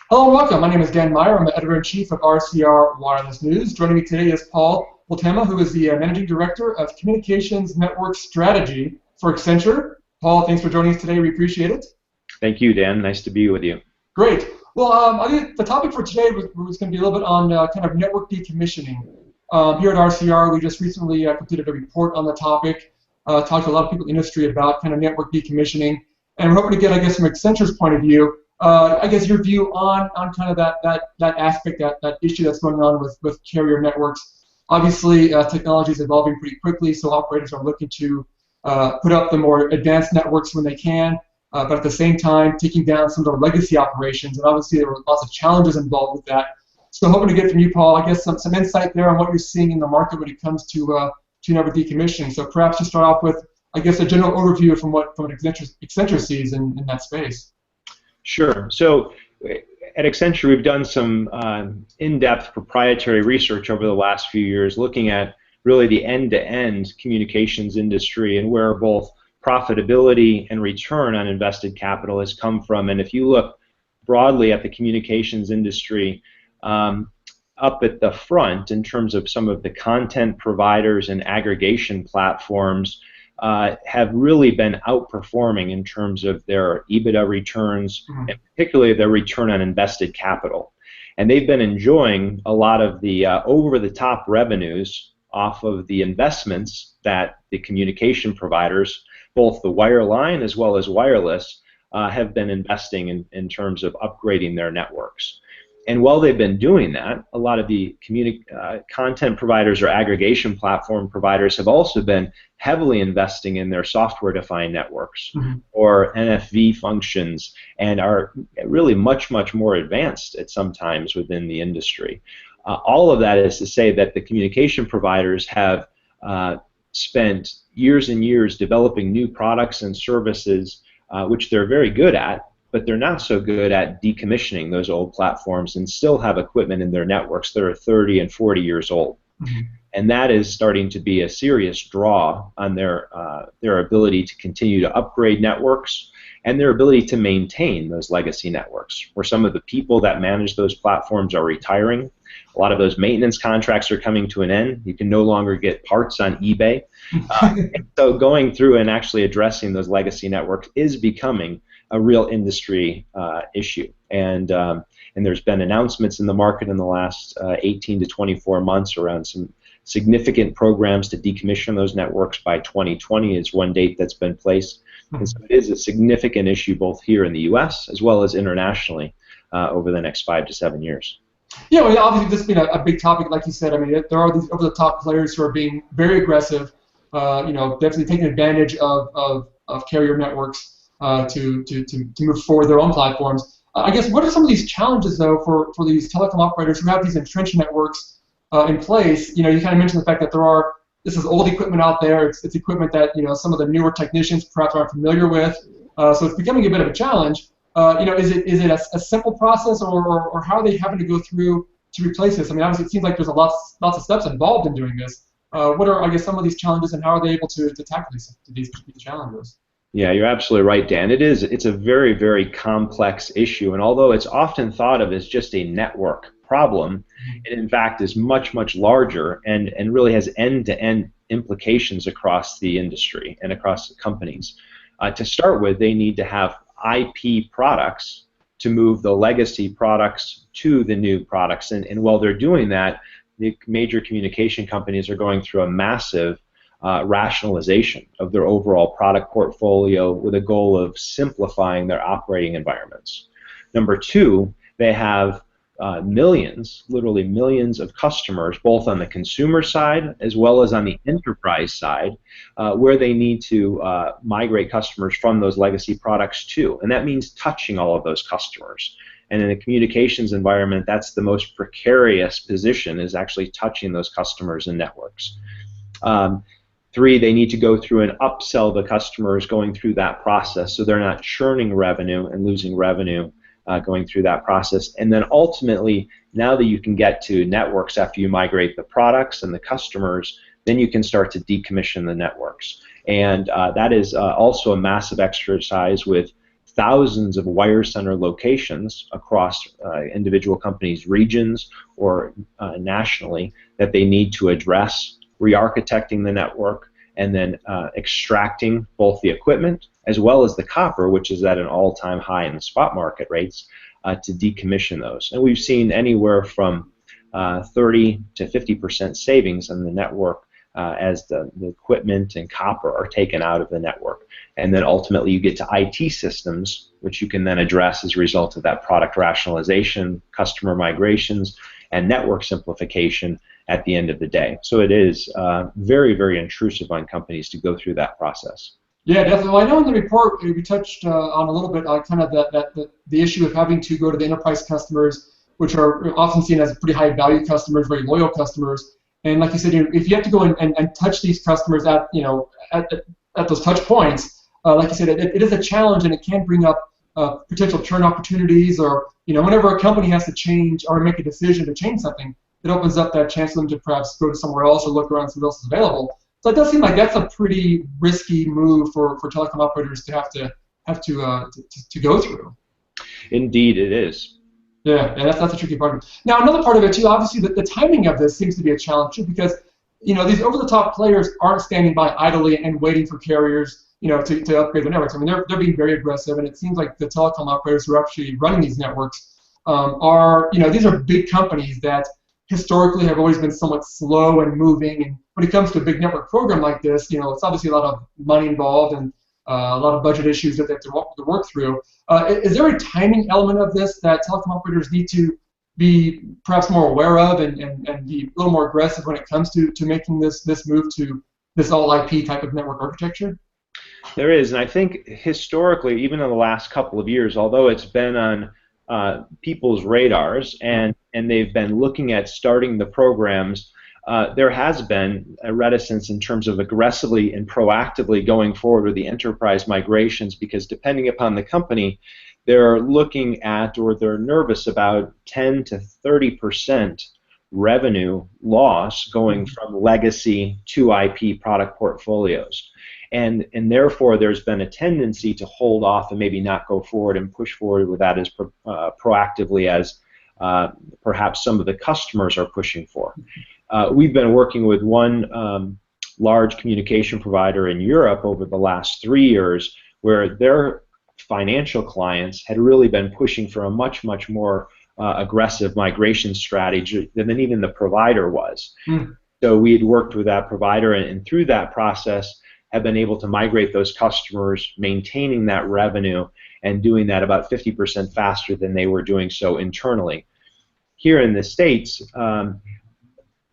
Hello and welcome. My name is Dan Meyer. I'm the editor-in-chief of RCR Wireless News. Joining me today is Paul Bultema, who is the Managing Director of Communications Network Strategy for Accenture. Paul, thanks for joining us today. We appreciate it. Thank you, Dan. Nice to be with you. Great. Well, I think the topic for today was going to be a little bit on kind of network decommissioning. Here at RCR, we just recently completed a report on the topic, talked to a lot of people in the industry about kind of network decommissioning, and we're hoping to get, I guess, from Accenture's point of view, I guess your view on kind of that aspect, that issue that's going on with carrier networks. Obviously, technology is evolving pretty quickly, so operators are looking to put up the more advanced networks when they can, but at the same time taking down some of the legacy operations. And obviously, there were lots of challenges involved with that. So hoping to get from you, Paul, I guess some insight there on what you're seeing in the market when it comes to network decommissioning. So perhaps to start off with, I guess, a general overview from what Accenture sees in that space. Sure. So at Accenture, we've done some in-depth proprietary research over the last few years looking at really the end-to-end communications industry and where both profitability and return on invested capital has come from. And if you look broadly at the communications industry, up at the front in terms of some of the content providers and aggregation platforms have really been outperforming in terms of their EBITDA returns, and particularly their return on invested capital. And they've been enjoying a lot of the over-the-top revenues off of the investments that the communication providers, both the wireline as well as wireless, have been investing in terms of upgrading their networks. And while they've been doing that, a lot of the content providers or aggregation platform providers have also been heavily investing in their software-defined networks or NFV functions, and are really much, much more advanced at some times within the industry. All of that is to say that the communication providers have spent years and years developing new products and services, which they're very good at, but they're not so good at decommissioning those old platforms and still have equipment in their networks that are 30 and 40 years old. And that is starting to be a serious draw on their ability to continue to upgrade networks and their ability to maintain those legacy networks, where some of the people that manage those platforms are retiring. A lot of those maintenance contracts are coming to an end. You can no longer get parts on eBay. So going through and actually addressing those legacy networks is becoming a real industry issue. And there's been announcements in the market in the last 18 to 24 months around some significant programs to decommission those networks by 2020 is one date that's been placed. And so it is a significant issue both here in the U.S. as well as internationally over the next 5 to 7 years. Yeah, well, obviously this has been a big topic, like you said. I mean, there are these over-the-top players who are being very aggressive, definitely taking advantage of carrier networks to move forward their own platforms. I guess what are some of these challenges, though, for these telecom operators who have these entrenched networks in place? You kind of mentioned the fact that this is old equipment out there. It's equipment that some of the newer technicians perhaps aren't familiar with. So it's becoming a bit of a challenge. Is it a simple process, or how are they having to go through to replace this? I mean, obviously it seems like there's lots of steps involved in doing this. What are, I guess, some of these challenges, and how are they able to tackle these challenges? Yeah, you're absolutely right, Dan. It's a very, very complex issue, and although it's often thought of as just a network problem, it in fact is much, much larger and really has end-to-end implications across the industry and across the companies. To start with, they need to have IP products to move the legacy products to the new products, and while they're doing that, the major communication companies are going through a massive rationalization of their overall product portfolio with a goal of simplifying their operating environments. Number two, they have millions, literally millions of customers, both on the consumer side as well as on the enterprise side, where they need to migrate customers from those legacy products to. And that means touching all of those customers. And in a communications environment, that's the most precarious position, is actually touching those customers and networks. Three, they need to go through and upsell the customers going through that process, so they're not churning revenue and losing revenue going through that process. And then ultimately, now that you can get to networks after you migrate the products and the customers, then you can start to decommission the networks. And that is also a massive exercise with thousands of wire center locations across individual companies' regions or nationally that they need to address, re-architecting the network, and then extracting both the equipment as well as the copper, which is at an all-time high in the spot market rates, to decommission those. And we've seen anywhere from 30 to 50% savings on the network as the equipment and copper are taken out of the network. And then ultimately you get to IT systems, which you can then address as a result of that product rationalization, customer migrations, and network simplification at the end of the day. So it is very, very intrusive on companies to go through that process. Yeah, definitely. Well, I know in the report we touched on a little bit kind of the issue of having to go to the enterprise customers, which are often seen as pretty high value customers, very loyal customers. And like you said, if you have to go and touch these customers at those touch points, like you said, it is a challenge, and it can bring up potential churn opportunities, or whenever a company has to change or make a decision to change something, it opens up that chance for them to perhaps go to somewhere else or look around see what else is available. So it does seem like that's a pretty risky move for telecom operators to have to go through. Indeed, it is. Yeah, that's a tricky part of it. Now, another part of it too, obviously, the timing of this seems to be a challenge too, because these over-the-top players aren't standing by idly and waiting for carriers to upgrade their networks. I mean, they're being very aggressive, and it seems like the telecom operators who are actually running these networks these are big companies that historically have always been somewhat slow and moving. And when it comes to a big network program like this, it's obviously a lot of money involved and a lot of budget issues that they have to work through. Is there a timing element of this that telecom operators need to be perhaps more aware of and be a little more aggressive when it comes to making this move to this all IP type of network architecture? There is, and I think historically, even in the last couple of years, although it's been on people's radars and they've been looking at starting the programs, there has been a reticence in terms of aggressively and proactively going forward with the enterprise migrations, because depending upon the company, they're looking at, or they're nervous about 10 to 30% revenue loss going from legacy to IP product portfolios. And therefore, there's been a tendency to hold off and maybe not go forward and push forward with that as proactively as perhaps some of the customers are pushing for. We've been working with one large communication provider in Europe over the last 3 years, where their financial clients had really been pushing for a much, much more aggressive migration strategy than even the provider was. So we had worked with that provider, and through that process have been able to migrate those customers, maintaining that revenue, and doing that about 50% faster than they were doing so internally. Here in the States,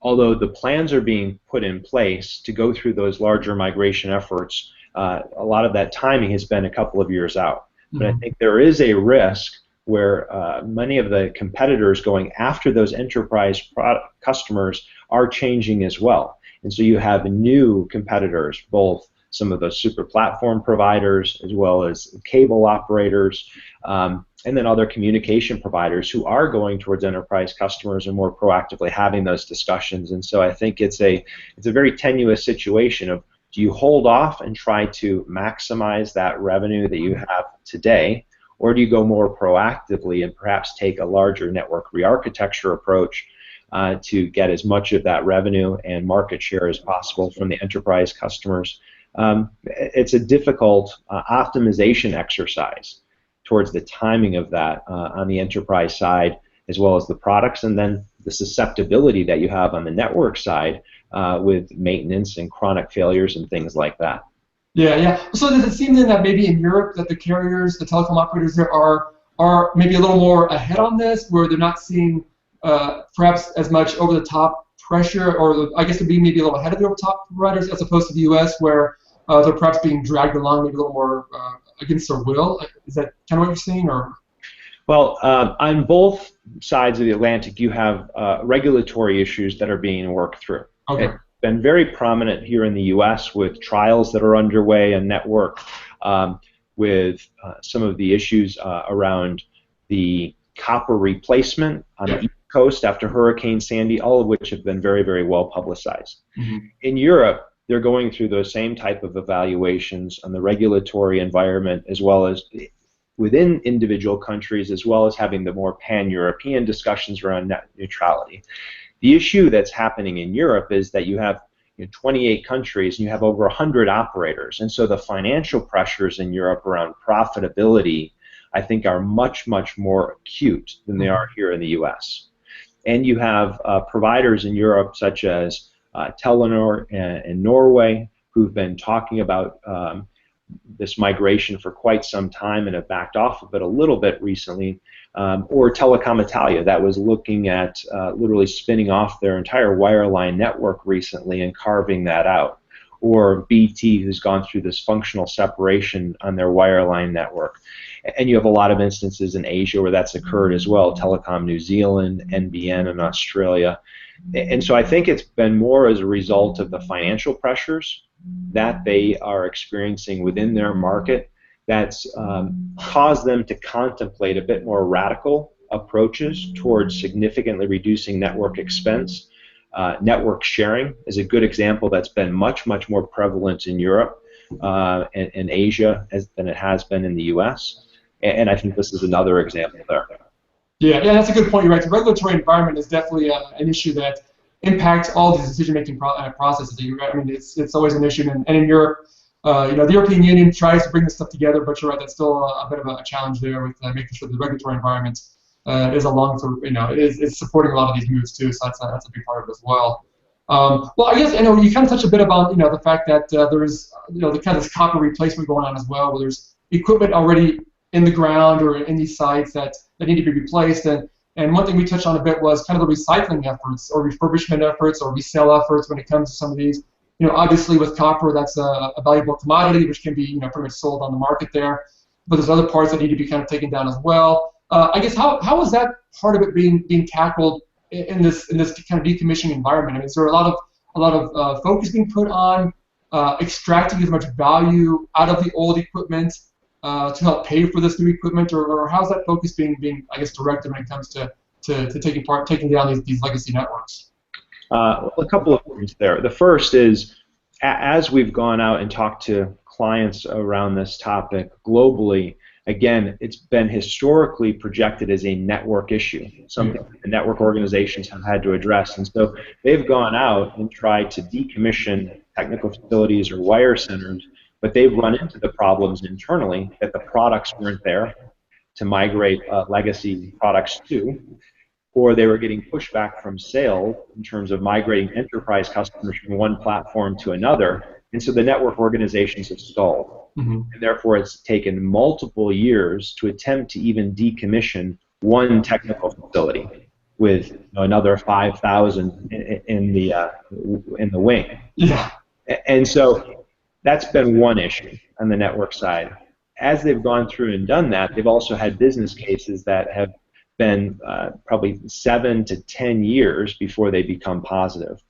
although the plans are being put in place to go through those larger migration efforts, a lot of that timing has been a couple of years out. But I think there is a risk where many of the competitors going after those enterprise customers are changing as well. And so you have new competitors, both some of the super platform providers as well as cable operators, and then other communication providers who are going towards enterprise customers and more proactively having those discussions. And so I think it's a very tenuous situation of, do you hold off and try to maximize that revenue that you have today, or do you go more proactively and perhaps take a larger network re-architecture approach to get as much of that revenue and market share as possible from the enterprise customers? It's a difficult optimization exercise towards the timing of that on the enterprise side, as well as the products, and then the susceptibility that you have on the network side with maintenance and chronic failures and things like that. Yeah. So does it seem then that maybe in Europe that the carriers, the telecom operators there are maybe a little more ahead on this, where they're not seeing perhaps as much over-the-top pressure, or I guess to be maybe a little ahead of the over-the-top providers, as opposed to the U.S., where they're perhaps being dragged along maybe a little more against their will? Is that kind of what you're seeing, or? Well, on both sides of the Atlantic, you have regulatory issues that are being worked through. Okay. It's been very prominent here in the U.S. with trials that are underway and network, with some of the issues around the copper replacement on the East Coast after Hurricane Sandy, all of which have been very, very well publicized. In Europe, they're going through those same type of evaluations on the regulatory environment, as well as within individual countries, as well as having the more pan-European discussions around net neutrality. The issue that's happening in Europe is that you have 28 countries and you have over 100 operators, and so the financial pressures in Europe around profitability, I think, are much, much more acute than they are here in the US. And you have providers in Europe such as Telenor in Norway, who've been talking about this migration for quite some time and have backed off of it a little bit recently, or Telecom Italia, that was looking at literally spinning off their entire wireline network recently and carving that out, or BT, who's gone through this functional separation on their wireline network. And you have a lot of instances in Asia where that's occurred as well, Telecom New Zealand, NBN in Australia. And so I think it's been more as a result of the financial pressures that they are experiencing within their market that's caused them to contemplate a bit more radical approaches towards significantly reducing network expense. Network sharing is a good example that's been much, much more prevalent in Europe and Asia than it has been in the US. And I think this is another example there. Yeah, that's a good point. You're right. The regulatory environment is definitely an issue that impacts all these decision-making processes. I mean, it's always an issue, and in Europe, the European Union tries to bring this stuff together, but you're right, that's still a bit of a challenge there with making sure the regulatory environment is along for, is supporting a lot of these moves too. So that's a big part of it as well. Well, I guess you kind of touched a bit about the fact that there's the kind of this copper replacement going on as well, where there's equipment already in the ground or in these sites that need to be replaced. And one thing we touched on a bit was kind of the recycling efforts or refurbishment efforts or resale efforts when it comes to some of these. Obviously with copper, that's a valuable commodity which can be pretty much sold on the market there. But there's other parts that need to be kind of taken down as well. I guess how is that part of it being tackled in this kind of decommissioning environment? I mean, is there a lot of focus being put on extracting as much value out of the old equipment to help pay for this new equipment, or how's that focus being I guess directed when it comes to taking down these legacy networks? A couple of things there. The first is, as we've gone out and talked to clients around this topic globally, again, it's been historically projected as a network issue, something the network organizations have had to address. And so they've gone out and tried to decommission technical facilities or wire centers, but they've run into the problems internally that the products weren't there to migrate legacy products to, or they were getting pushback from sales in terms of migrating enterprise customers from one platform to another, and so the network organizations have stalled. And therefore it's taken multiple years to attempt to even decommission one technical facility with another 5,000 in the wing. Yeah. And so that's been one issue on the network side. As they've gone through and done that, they've also had business cases that have been probably 7 to 10 years before they become positive.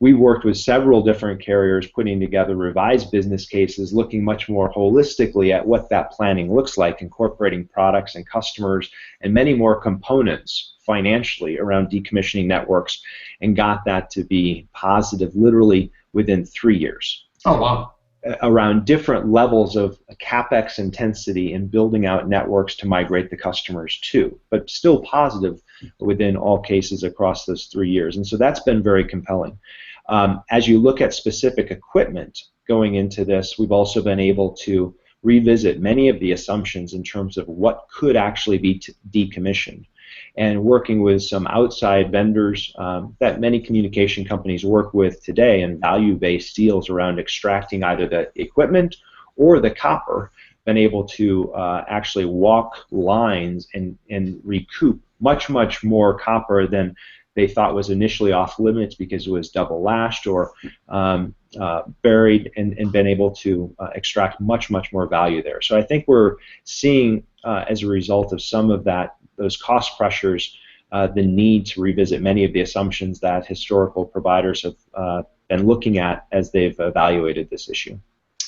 We worked with several different carriers putting together revised business cases, looking much more holistically at what that planning looks like, incorporating products and customers and many more components financially around decommissioning networks, and got that to be positive literally within 3 years. Oh, wow. Around different levels of CapEx intensity in building out networks to migrate the customers to, but still positive within all cases across those 3 years. And so that's been very compelling. As you look at specific equipment going into this, we've also been able to revisit many of the assumptions in terms of what could actually be decommissioned. And working with some outside vendors that many communication companies work with today in value-based deals around extracting either the equipment or the copper, been able to actually walk lines and recoup much, much more copper than they thought was initially off limits because it was double lashed or buried, and been able to extract much, much more value there. So I think we're seeing as a result of some of those cost pressures, the need to revisit many of the assumptions that historical providers have been looking at as they've evaluated this issue.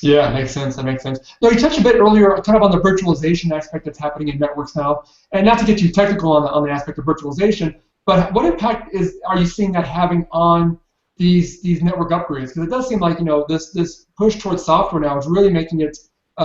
Yeah, that makes sense. That makes sense. Now, you touched a bit earlier kind of on the virtualization aspect that's happening in networks now, and not to get too technical on the aspect of virtualization, but what impact are you seeing that having on these network upgrades? Because it does seem like this push towards software now is really making it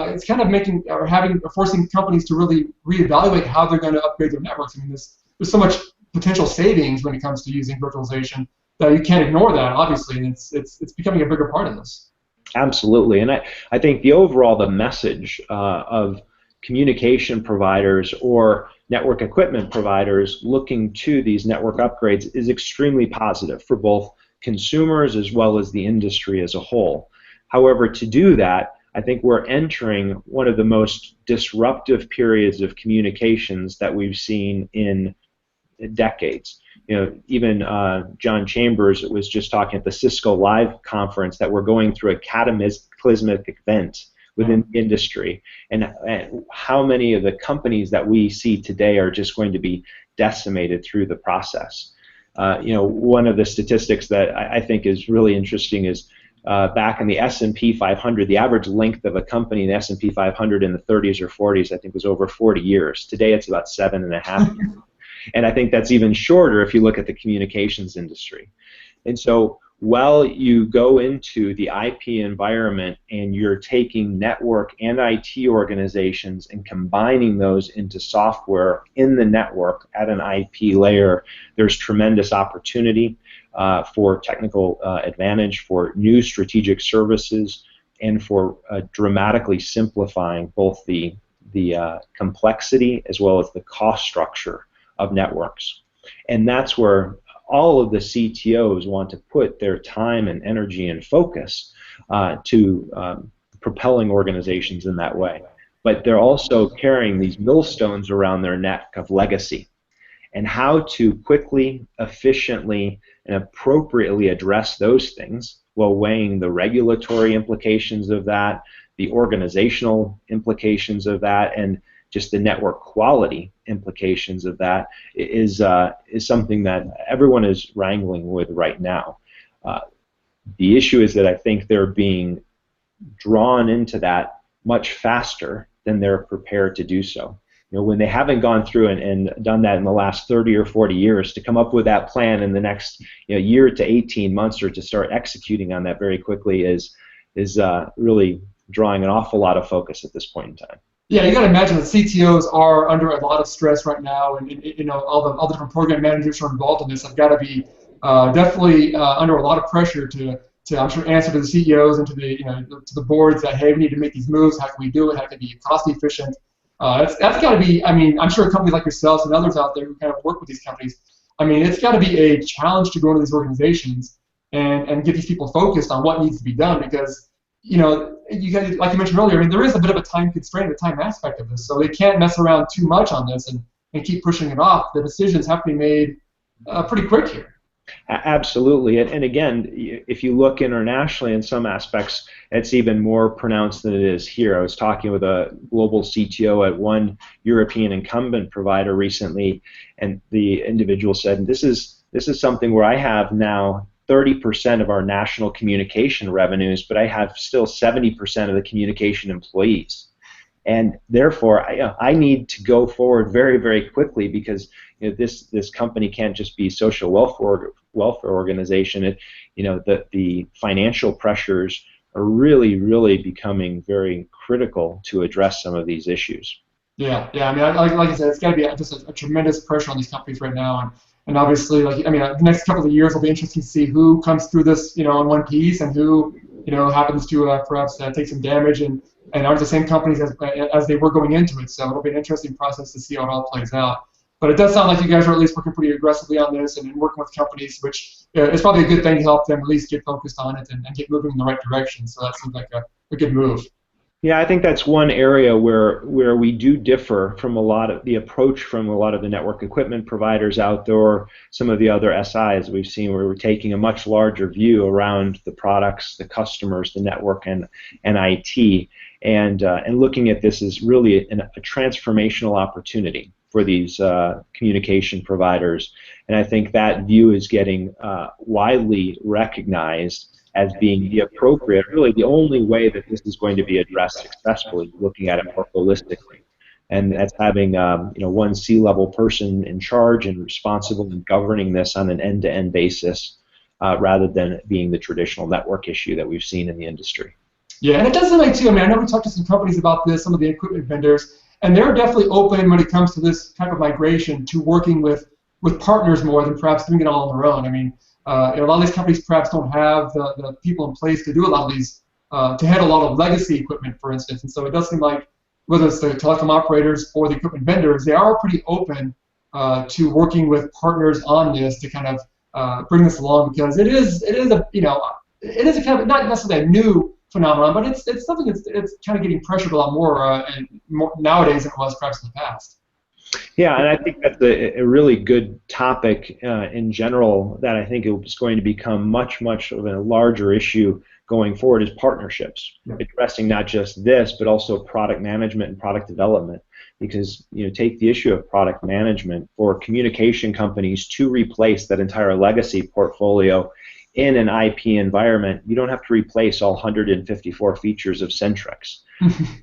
it's kind of making or forcing companies to really reevaluate how they're going to upgrade their networks. I mean, there's so much potential savings when it comes to using virtualization that you can't ignore that, obviously, and it's becoming a bigger part of this. Absolutely, and I think the message of communication providers or network equipment providers looking to these network upgrades is extremely positive for both consumers as well as the industry as a whole. However, to do that, I think we're entering one of the most disruptive periods of communications that we've seen in decades. You know, even John Chambers was just talking at the Cisco Live conference that we're going through a cataclysmic event within the industry, and how many of the companies that we see today are just going to be decimated through the process. You know, one of the statistics that I think is really interesting is back in the S&P 500, the average length of a company in the S&P 500 in the 30s or 40s, I think, was over 40 years. Today, it's about 7.5 years. And I think that's even shorter if you look at the communications industry. And so while you go into the IP environment and you're taking network and IT organizations and combining those into software in the network at an IP layer, there's tremendous opportunity for technical advantage, for new strategic services, and for dramatically simplifying both the complexity as well as the cost structure of networks. And that's where all of the CTOs want to put their time and energy and focus to propelling organizations in that way. But they're also carrying these millstones around their neck of legacy, and how to quickly, efficiently, and appropriately address those things while weighing the regulatory implications of that, the organizational implications of that, and just the network quality implications of that is something that everyone is wrangling with right now. The issue is that I think they're being drawn into that much faster than they're prepared to do so. You know, when they haven't gone through and done that in the last 30 or 40 years, to come up with that plan in the next year to 18 months or to start executing on that very quickly is really drawing an awful lot of focus at this point in time. Yeah, you got to imagine that CTOs are under a lot of stress right now, and all the different program managers who are involved in this have got to be definitely under a lot of pressure to I'm sure answer to the CEOs and to the boards that, hey, we need to make these moves. How can we do it? How can we be cost efficient? That's got to be. I mean, I'm sure companies like yourselves and others out there who kind of work with these companies. I mean, it's got to be a challenge to go into these organizations and get these people focused on what needs to be done, because you guys, like you mentioned earlier, I mean, there is a bit of a time constraint, a time aspect of this, so they can't mess around too much on this and keep pushing it off. The decisions have to be made pretty quick here. Absolutely, and again, if you look internationally in some aspects, it's even more pronounced than it is here. I was talking with a global CTO at one European incumbent provider recently, and the individual said, this is something where I have now 30% of our national communication revenues, but I have still 70% of the communication employees. And therefore, I need to go forward very, very quickly, because this company can't just be social welfare organization. The financial pressures are really, really becoming very critical to address some of these issues. Yeah. I mean, like I said, it's got to be just a tremendous pressure on these companies right now, and obviously, the next couple of years will be interesting to see who comes through this, in one piece, and who, happens to perhaps take some damage and aren't the same companies as they were going into it. So it'll be an interesting process to see how it all plays out. But it does sound like you guys are at least working pretty aggressively on this and working with companies, which is probably a good thing to help them at least get focused on it and get moving in the right direction. So that seems like a good move. Yeah, I think that's one area where we do differ from a lot of the approach from a lot of the network equipment providers out there, or some of the other SIs we've seen, where we're taking a much larger view around the products, the customers, the network, and IT, and looking at this as really a transformational opportunity for these communication providers. And I think that view is getting widely recognized as being the appropriate, really the only way that this is going to be addressed successfully, looking at it more holistically. And that's having one C-level person in charge and responsible and governing this on an end-to-end basis, rather than being the traditional network issue that we've seen in the industry. Yeah, and it does seem like too. I mean, I know we talked to some companies about this, some of the equipment vendors, and they're definitely open when it comes to this type of migration to working with partners more than perhaps doing it all on their own. I mean, a lot of these companies perhaps don't have the people in place to do a lot of these, to handle a lot of legacy equipment, for instance. And so it does seem like whether it's the telecom operators or the equipment vendors, they are pretty open to working with partners on this to kind of bring this along, because it is a it is a kind of not necessarily a new phenomenon, but it's something it's kind of getting pressured a lot more, and more nowadays than it was perhaps in the past. Yeah, and I think that's a really good topic in general that I think is going to become much of a larger issue going forward is partnerships, addressing not just this, but also product management and product development. Because take the issue of product management for communication companies to replace that entire legacy portfolio in an IP environment, you don't have to replace all 154 features of Centrex,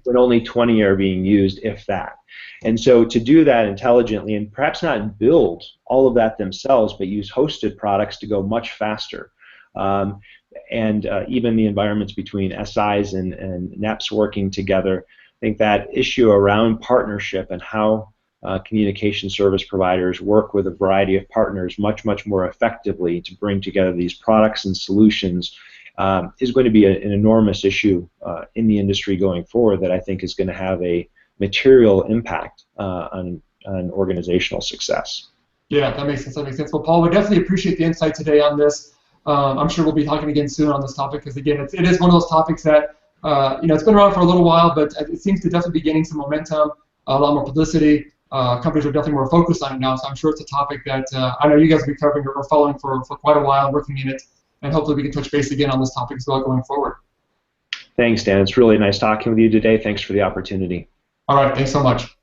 but only 20 are being used, if that. And so to do that intelligently, and perhaps not build all of that themselves, but use hosted products to go much faster. And even the environments between SIs and NEPs working together, I think that issue around partnership and how communication service providers work with a variety of partners much more effectively to bring together these products and solutions is going to be an enormous issue in the industry going forward that I think is going to have a material impact on organizational success. Yeah, that makes sense. That makes sense. Well, Paul, we definitely appreciate the insight today on this. I'm sure we'll be talking again soon on this topic, because again, it is one of those topics that it's been around for a little while, but it seems to definitely be gaining some momentum, a lot more publicity. Companies are definitely more focused on it now, so I'm sure it's a topic that I know you guys will be covering or following for quite a while, working in it, and hopefully we can touch base again on this topic as well going forward. Thanks, Dan. It's really nice talking with you today. Thanks for the opportunity. All right, thanks so much.